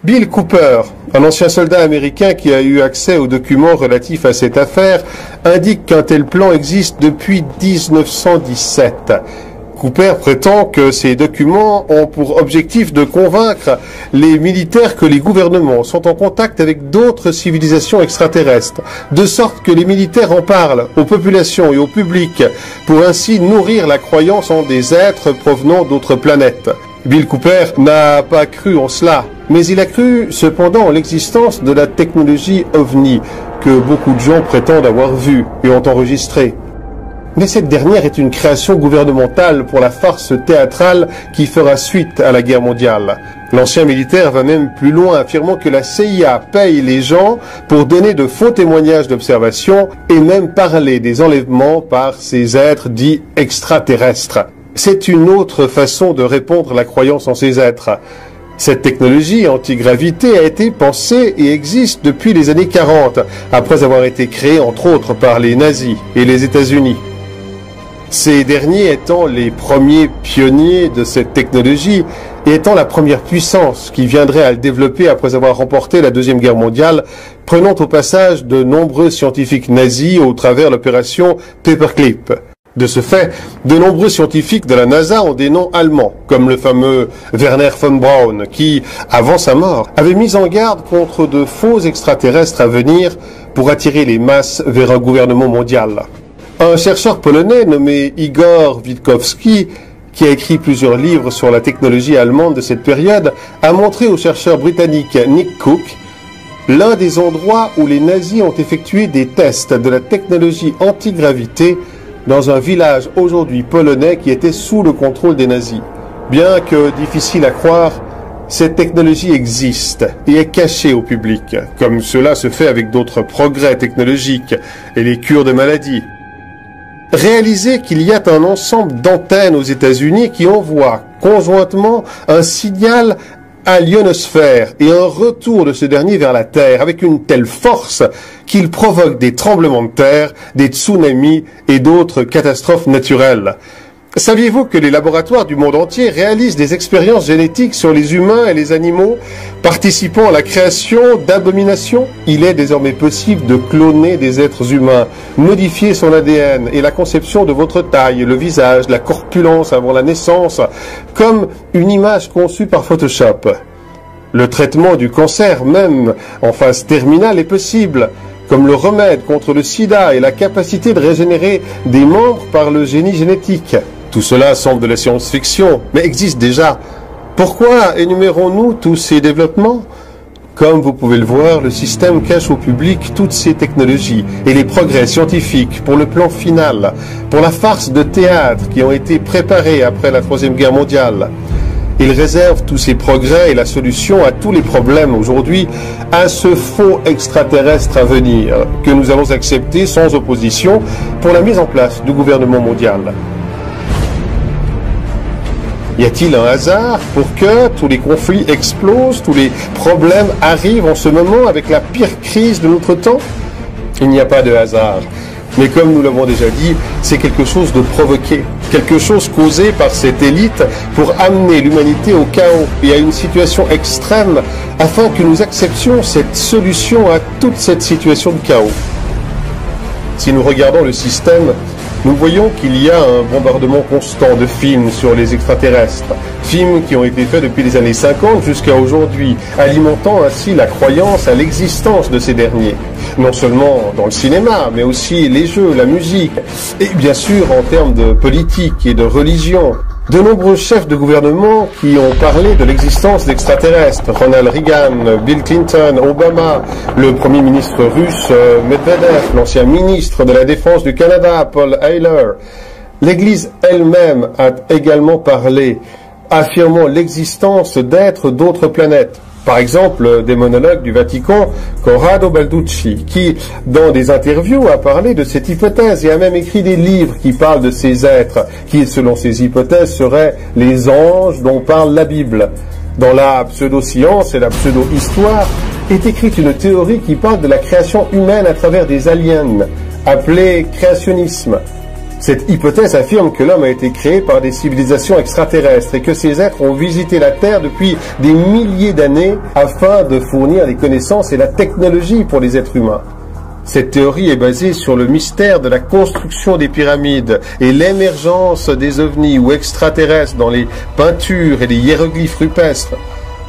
Bill Cooper, un ancien soldat américain qui a eu accès aux documents relatifs à cette affaire, indique qu'un tel plan existe depuis 1917. Cooper prétend que ces documents ont pour objectif de convaincre les militaires que les gouvernements sont en contact avec d'autres civilisations extraterrestres, de sorte que les militaires en parlent aux populations et au public pour ainsi nourrir la croyance en des êtres provenant d'autres planètes. Bill Cooper n'a pas cru en cela, mais il a cru cependant en l'existence de la technologie OVNI que beaucoup de gens prétendent avoir vue et ont enregistrée. Mais cette dernière est une création gouvernementale pour la farce théâtrale qui fera suite à la guerre mondiale. L'ancien militaire va même plus loin, affirmant que la CIA paye les gens pour donner de faux témoignages d'observation et même parler des enlèvements par ces êtres dits extraterrestres. C'est une autre façon de répondre à la croyance en ces êtres. Cette technologie antigravité a été pensée et existe depuis les années 40, après avoir été créée entre autres par les nazis et les États-Unis. Ces derniers étant les premiers pionniers de cette technologie et étant la première puissance qui viendrait à le développer après avoir remporté la Deuxième Guerre mondiale, prenant au passage de nombreux scientifiques nazis au travers l'opération Paperclip. De ce fait, de nombreux scientifiques de la NASA ont des noms allemands, comme le fameux Werner von Braun, qui, avant sa mort, avait mis en garde contre de faux extraterrestres à venir pour attirer les masses vers un gouvernement mondial. Un chercheur polonais nommé Igor Witkowski, qui a écrit plusieurs livres sur la technologie allemande de cette période, a montré au chercheur britannique Nick Cook l'un des endroits où les nazis ont effectué des tests de la technologie antigravité dans un village aujourd'hui polonais qui était sous le contrôle des nazis. Bien que difficile à croire, cette technologie existe et est cachée au public, comme cela se fait avec d'autres progrès technologiques et les cures de maladies. Réalisez qu'il y a un ensemble d'antennes aux États-Unis qui envoient conjointement un signal à l'ionosphère et un retour de ce dernier vers la Terre avec une telle force qu'il provoque des tremblements de terre, des tsunamis et d'autres catastrophes naturelles. Saviez-vous que les laboratoires du monde entier réalisent des expériences génétiques sur les humains et les animaux participant à la création d'abominations? Il est désormais possible de cloner des êtres humains, modifier son ADN et la conception de votre taille, le visage, la corpulence avant la naissance, comme une image conçue par Photoshop. Le traitement du cancer même en phase terminale est possible, comme le remède contre le sida et la capacité de régénérer des membres par le génie génétique. Tout cela semble de la science-fiction, mais existe déjà. Pourquoi énumérons-nous tous ces développements? Comme vous pouvez le voir, le système cache au public toutes ces technologies et les progrès scientifiques pour le plan final, pour la farce de théâtre qui ont été préparés après la Troisième Guerre mondiale. Il réserve tous ces progrès et la solution à tous les problèmes aujourd'hui à ce faux extraterrestre à venir, que nous allons accepter sans opposition pour la mise en place du gouvernement mondial. Y a-t-il un hasard pour que tous les conflits explosent, tous les problèmes arrivent en ce moment avec la pire crise de notre temps? Il n'y a pas de hasard. Mais comme nous l'avons déjà dit, c'est quelque chose de provoqué, quelque chose causé par cette élite pour amener l'humanité au chaos et à une situation extrême afin que nous acceptions cette solution à toute cette situation de chaos. Si nous regardons le système, nous voyons qu'il y a un bombardement constant de films sur les extraterrestres, films qui ont été faits depuis les années 50 jusqu'à aujourd'hui, alimentant ainsi la croyance à l'existence de ces derniers. Non seulement dans le cinéma, mais aussi les jeux, la musique, et bien sûr en termes de politique et de religion. De nombreux chefs de gouvernement qui ont parlé de l'existence d'extraterrestres, Ronald Reagan, Bill Clinton, Obama, le premier ministre russe Medvedev, l'ancien ministre de la Défense du Canada, Paul Heyler. L'Église elle-même a également parlé, affirmant l'existence d'êtres d'autres planètes. Par exemple, des monologues du Vatican, Corrado Balducci, qui, dans des interviews, a parlé de cette hypothèse et a même écrit des livres qui parlent de ces êtres, qui, selon ces hypothèses, seraient les anges dont parle la Bible. Dans la pseudo-science et la pseudo-histoire est écrite une théorie qui parle de la création humaine à travers des aliens, appelée créationnisme. Cette hypothèse affirme que l'homme a été créé par des civilisations extraterrestres et que ces êtres ont visité la Terre depuis des milliers d'années afin de fournir les connaissances et la technologie pour les êtres humains. Cette théorie est basée sur le mystère de la construction des pyramides et l'émergence des ovnis ou extraterrestres dans les peintures et les hiéroglyphes rupestres.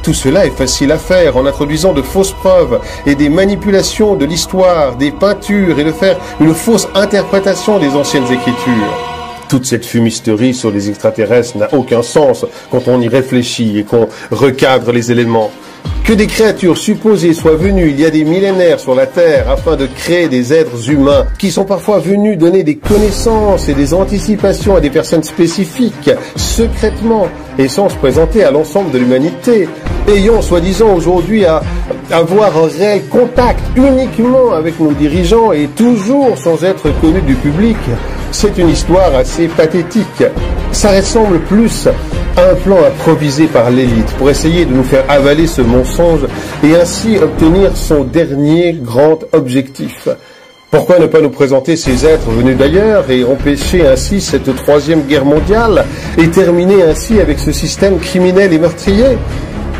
Tout cela est facile à faire en introduisant de fausses preuves et des manipulations de l'histoire, des peintures et de faire une fausse interprétation des anciennes écritures. Toute cette fumisterie sur les extraterrestres n'a aucun sens quand on y réfléchit et qu'on recadre les éléments. Que des créatures supposées soient venues il y a des millénaires sur la Terre afin de créer des êtres humains qui sont parfois venus donner des connaissances et des anticipations à des personnes spécifiques, secrètement, et sans se présenter à l'ensemble de l'humanité, ayant soi-disant aujourd'hui à avoir un réel contact uniquement avec nos dirigeants et toujours sans être connus du public, c'est une histoire assez pathétique. Ça ressemble plus à un plan improvisé par l'élite pour essayer de nous faire avaler ce mensonge et ainsi obtenir son dernier grand objectif. Pourquoi ne pas nous présenter ces êtres venus d'ailleurs et empêcher ainsi cette troisième guerre mondiale et terminer ainsi avec ce système criminel et meurtrier?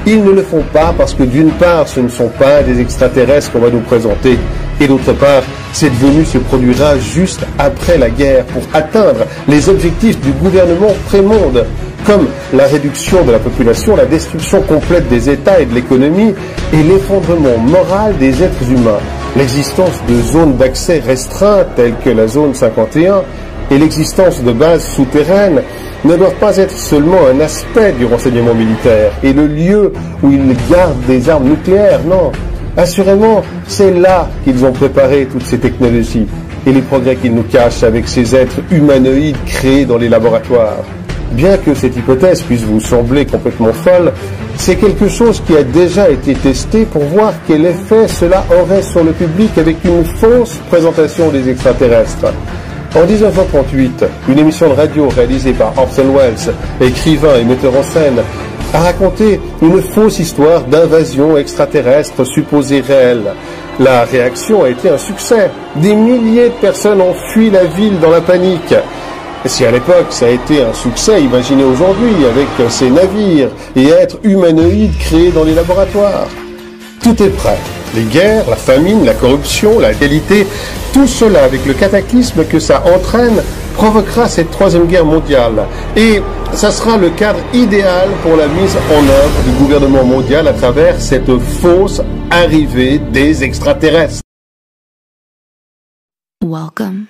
Ils ne le font pas parce que d'une part, ce ne sont pas des extraterrestres qu'on va nous présenter, et d'autre part, cette venue se produira juste après la guerre pour atteindre les objectifs du gouvernement pré-monde, comme la réduction de la population, la destruction complète des États et de l'économie, et l'effondrement moral des êtres humains. L'existence de zones d'accès restreintes telles que la zone 51 et l'existence de bases souterraines ne doivent pas être seulement un aspect du renseignement militaire et le lieu où ils gardent des armes nucléaires, non. Assurément, c'est là qu'ils ont préparé toutes ces technologies et les progrès qu'ils nous cachent avec ces êtres humanoïdes créés dans les laboratoires. Bien que cette hypothèse puisse vous sembler complètement folle, c'est quelque chose qui a déjà été testé pour voir quel effet cela aurait sur le public avec une fausse présentation des extraterrestres. En 1938, une émission de radio réalisée par Orson Welles, écrivain et metteur en scène, a raconté une fausse histoire d'invasion extraterrestre supposée réelle. La réaction a été un succès. Des milliers de personnes ont fui la ville dans la panique. Si à l'époque ça a été un succès, imaginez aujourd'hui avec ces navires et êtres humanoïdes créés dans les laboratoires. Tout est prêt. Les guerres, la famine, la corruption, la qualité, tout cela avec le cataclysme que ça entraîne provoquera cette troisième guerre mondiale. Et ça sera le cadre idéal pour la mise en œuvre du gouvernement mondial à travers cette fausse arrivée des extraterrestres. Welcome